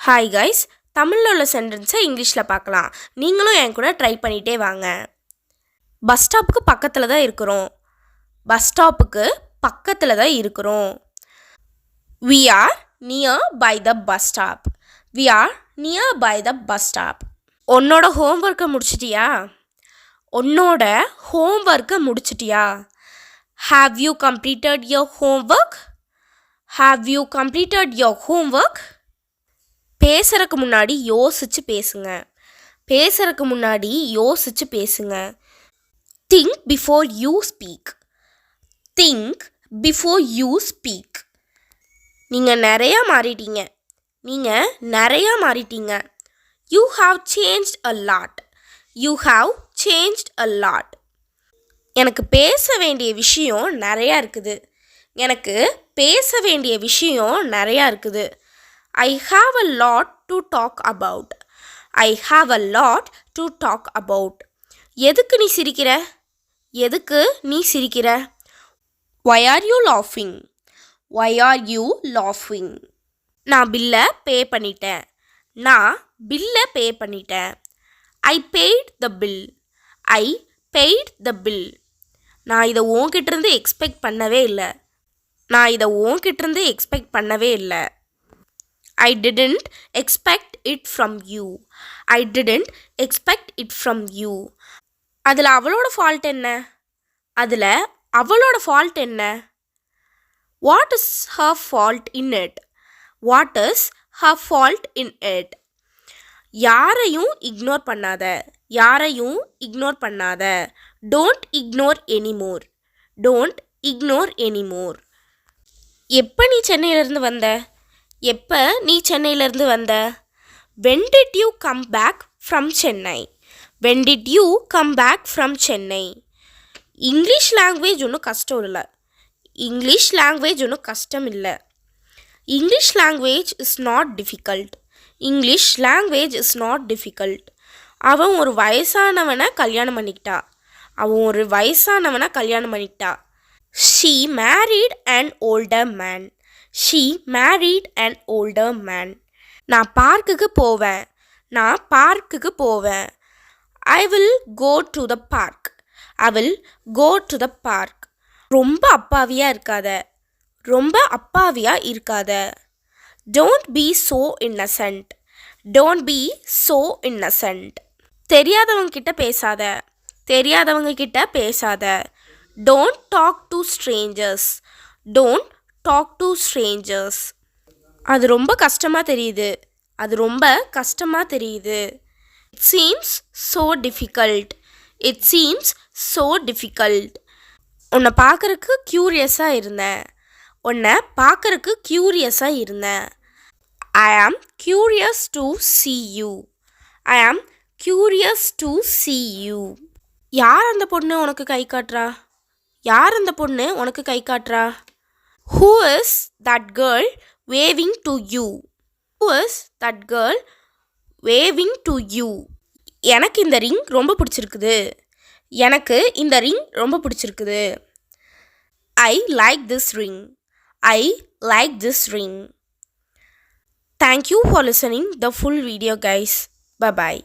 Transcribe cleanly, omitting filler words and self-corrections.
Hi guys, தமிழில் உள்ள சென்டென்ஸை இங்கிலீஷில் பார்க்கலாம். நீங்களும் என் கூட ட்ரை பண்ணிகிட்டே வாங்க. பஸ் ஸ்டாப்புக்கு பக்கத்தில் தான் இருக்கிறோம். பஸ் ஸ்டாப்புக்கு பக்கத்தில் தான் இருக்கிறோம். We are near by the bus stop. We are near by the bus stop. உன்னோட ஹோம்ஒர்க்கை முடிச்சிட்டியா? உன்னோட ஹோம்ஒர்க்கை முடிச்சிட்டியா? Have you completed your homework? Have you completed your homework? பேசுறதுக்கு முன்னாடி யோசிச்சு பேசுங்க. பேசுறதுக்கு முன்னாடி யோசிச்சு பேசுங்க. Think before you speak. Think before you speak. நீங்கள் நிறையா மாறிட்டீங்க. நீங்கள் நிறையா மாறிட்டீங்க. You have changed a lot. You have changed a lot. எனக்கு பேச வேண்டிய விஷயம் நிறையா இருக்குது. எனக்கு பேச வேண்டிய விஷயம் நிறையா இருக்குது. I have a lot to talk about. I have a lot to talk about. எதுக்கு நீ சிரிக்கிற? எதுக்கு நீ சிரிக்கிற? Why are you laughing? Why are you laughing? நான் பில்லை பே பண்ணிட்டேன். நான் பில்லை பே பண்ணிட்டேன். I paid the bill. I paid the bill. நான் இதை உன்கிட்டேருந்து எக்ஸ்பெக்ட் பண்ணவே இல்லை. நான் இதை உன்கிட்டேருந்து எக்ஸ்பெக்ட் பண்ணவே இல்லை. I didn't expect it from you. I didn't expect it from you. அதில் அவளோட ஃபால்ட் என்ன? அதில் அவளோட ஃபால்ட் என்ன? What is her fault in it? What is her fault in it? யாரையும் இக்னோர் பண்ணாத. யாரையும் இக்னோர் பண்ணாத. Don't ignore anymore. Don't ignore anymore. எப்போ நீ சென்னையிலேருந்து வந்த? எப்போ நீ சென்னையிலேருந்து வந்த? When did you come back from Chennai? When did you come back from Chennai? English language ஒன்றும் கஷ்டம் இல்லை. இங்கிலீஷ் லாங்குவேஜ் ஒன்றும் கஷ்டம் இல்லை. English language is not difficult. English language is not difficult. அவன் ஒரு வயசானவனை கல்யாணம் பண்ணிக்கிட்டா. அவன் ஒரு வயசானவனை கல்யாணம் பண்ணிக்கிட்டா. She married an older man. She married an older man. நான் பார்க்குக்கு போவேன். நான் பார்க்குக்கு போவேன். I will go to the park. I will go to the park. ரொம்ப அப்பாவியாக இருக்காத. ரொம்ப அப்பாவியாக இருக்காத. Don't be so innocent. Don't be so innocent. தெரியாதவங்க கிட்ட பேசாத. தெரியாதவங்க கிட்ட பேசாத. Don't talk to strangers. Don't talk to strangers. அது ரொம்ப கஷ்டமாக தெரியுது. அது ரொம்ப கஷ்டமாக தெரியுது. It seems so difficult. It seems so difficult. உன்னை பார்க்குறக்கு க்யூரியஸாக இருந்தேன். உன்னை பார்க்குறக்கு க்யூரியஸாக இருந்தேன். I am curious to see you. I am curious to see you. யார் அந்த பொண்ணு உனக்கு கை காட்டுறா? யார் அந்த பொண்ணு உனக்கு கை காட்டுறா? Who is that girl waving to you? Who is that girl waving to you? எனக்கு இந்த ரிங் ரொம்ப பிடிச்சிருக்குது. எனக்கு இந்த ரிங் ரொம்ப பிடிச்சிருக்குது. I like this ring. I like this ring. Thank you for listening the full video guys. Bye bye.